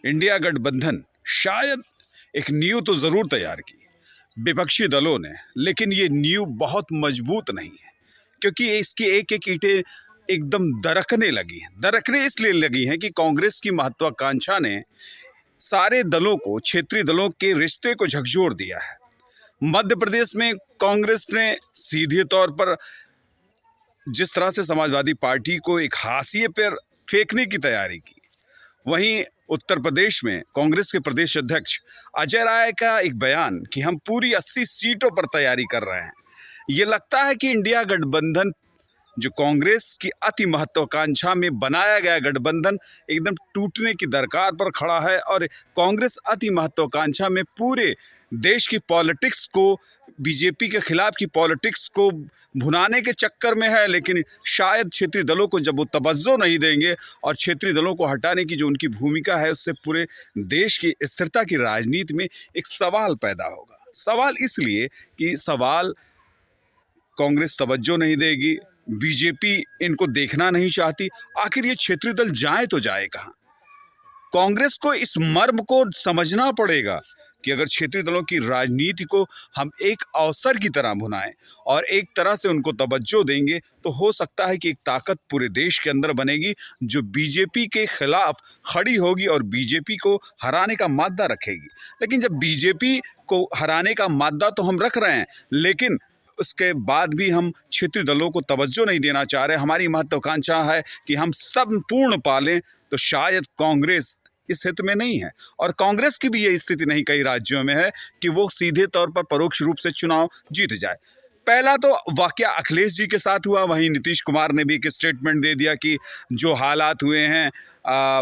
India गठबंधन शायद एक नींव तो ज़रूर तैयार की विपक्षी दलों ने, लेकिन ये नींव बहुत मजबूत नहीं है क्योंकि इसकी एक एक ईंटें एकदम दरकने लगी हैं। दरकने इसलिए लगी हैं कि कांग्रेस की महत्वाकांक्षा ने सारे दलों को, क्षेत्रीय दलों के रिश्ते को झकझोर दिया है। मध्य प्रदेश में कांग्रेस ने सीधे तौर पर जिस तरह से समाजवादी पार्टी को एक हाशिए पर फेंकने की तैयारी की, वहीं उत्तर प्रदेश में कांग्रेस के प्रदेश अध्यक्ष अजय राय का एक बयान कि हम पूरी 80 सीटों पर तैयारी कर रहे हैं। ये लगता है कि इंडिया गठबंधन जो कांग्रेस की अति महत्वाकांक्षा में बनाया गया गठबंधन एकदम टूटने की दरकार पर खड़ा है और कांग्रेस अति महत्वाकांक्षा में पूरे देश की पॉलिटिक्स को, बीजेपी के खिलाफ की पॉलिटिक्स को भुनाने के चक्कर में है। लेकिन शायद क्षेत्रीय दलों को जब वो तवज्जो नहीं देंगे और क्षेत्रीय दलों को हटाने की जो उनकी भूमिका है, उससे पूरे देश की स्थिरता की राजनीति में एक सवाल पैदा होगा। सवाल इसलिए कि कांग्रेस तवज्जो नहीं देगी, बीजेपी इनको देखना नहीं चाहती। आखिर ये क्षेत्रीय दल जाए तो जाए कहाँ? कांग्रेस को इस मर्म को समझना पड़ेगा कि अगर क्षेत्रीय दलों की राजनीति को हम एक अवसर की तरह भुनाएं और एक तरह से उनको तवज्जो देंगे, तो हो सकता है कि एक ताकत पूरे देश के अंदर बनेगी जो बीजेपी के खिलाफ खड़ी होगी और बीजेपी को हराने का मादा रखेगी। लेकिन जब बीजेपी को हराने का मादा तो हम रख रहे हैं, लेकिन उसके बाद भी हम क्षेत्रीय दलों को तवज्जो नहीं देना चाह रहे, हमारी महत्वाकांक्षा है कि हम सब पूर्ण पालें, तो शायद कांग्रेस इस हित में नहीं है। और कांग्रेस की भी ये स्थिति नहीं कई राज्यों में है कि वो सीधे तौर पर परोक्ष रूप से चुनाव जीत जाए। पहला तो वाकया अखिलेश जी के साथ हुआ, वहीं नीतीश कुमार ने भी एक स्टेटमेंट दे दिया कि जो हालात हुए हैं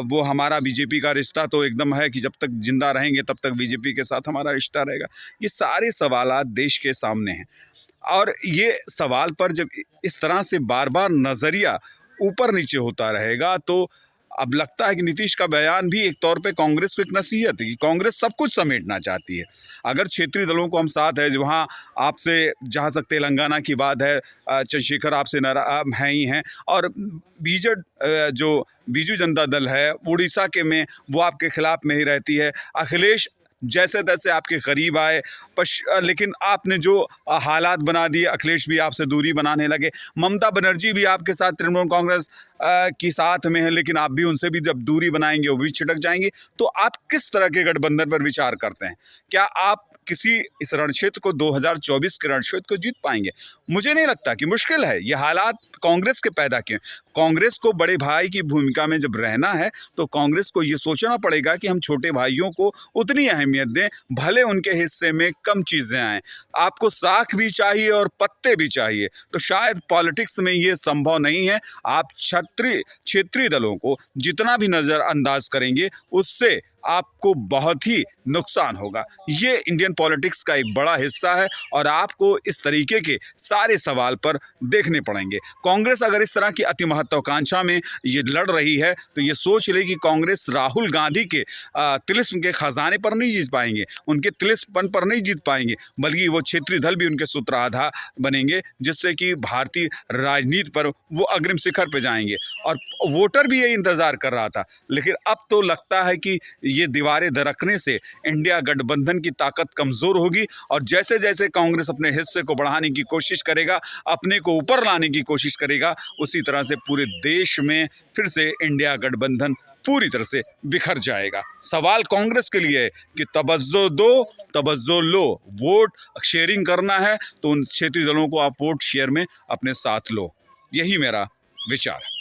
वो हमारा बीजेपी का रिश्ता तो एकदम है कि जब तक जिंदा रहेंगे तब तक बीजेपी के साथ हमारा रिश्ता रहेगा। ये सारे सवालात देश के सामने हैं और ये सवाल पर जब इस तरह से बार बार नज़रिया ऊपर नीचे होता रहेगा, तो अब लगता है कि नीतीश का बयान भी एक तौर पे कांग्रेस को एक नसीहत है कि कांग्रेस सब कुछ समेटना चाहती है। अगर क्षेत्रीय दलों को हम साथ है, वहाँ आपसे जहाँ तक तेलंगाना की बात है, चंद्रशेखर आपसे हैं ही हैं, और बीजू जनता दल है उड़ीसा के में, वो आपके खिलाफ में ही रहती है। अखिलेश जैसे तैसे आपके करीब आए, लेकिन आपने जो हालात बना दिए, अखिलेश भी आपसे दूरी बनाने लगे। ममता बनर्जी भी आपके साथ तृणमूल कांग्रेस की साथ में है, लेकिन आप भी उनसे भी जब दूरी बनाएंगे वो भी छिटक जाएंगे। तो आप किस तरह के गठबंधन पर विचार करते हैं? क्या आप किसी इस रणक्षेत्र को 2024 के रणक्षेत्र को जीत पाएंगे? मुझे नहीं लगता, कि मुश्किल है। ये हालात कांग्रेस के पैदा किए। कांग्रेस को बड़े भाई की भूमिका में जब रहना है, तो कांग्रेस को ये सोचना पड़ेगा कि हम छोटे भाइयों को उतनी अहमियत दें, भले उनके हिस्से में कम चीज़ें आएँ। आपको साख भी चाहिए और पत्ते भी चाहिए, तो शायद पॉलिटिक्स में ये संभव नहीं है। आप क्षेत्रीय दलों को जितना भी नज़रअंदाज करेंगे, उससे आपको बहुत ही नुकसान होगा। ये इंडियन पॉलिटिक्स का एक बड़ा हिस्सा है और आपको इस तरीके के सारे सवाल पर देखने पड़ेंगे। कांग्रेस अगर इस तरह की अति महत्वाकांक्षा में ये लड़ रही है, तो ये सोच ले कि कांग्रेस राहुल गांधी के तिलिस्म के खजाने पर नहीं जीत पाएंगे, उनके तिलिस्मपन पर नहीं जीत पाएंगे, बल्कि वो क्षेत्रीय दल भी उनके सूत्रधार बनेंगे, जिससे कि भारतीय राजनीति पर वो अग्रिम शिखर पर जाएंगे। और वोटर भी ये इंतज़ार कर रहा था, लेकिन अब तो लगता है कि ये दीवारें दरकने से इंडिया गठबंधन की ताकत कमज़ोर होगी और जैसे जैसे कांग्रेस अपने हिस्से को बढ़ाने की कोशिश करेगा, अपने को ऊपर लाने की कोशिश करेगा, उसी तरह से पूरे देश में फिर से इंडिया गठबंधन पूरी तरह से बिखर जाएगा। सवाल कांग्रेस के लिए है कि तवज्जो दो, तवज्जो लो। वोट शेयरिंग करना है तो उन क्षेत्रीय दलों को आप वोट शेयर में अपने साथ लो। यही मेरा विचार है।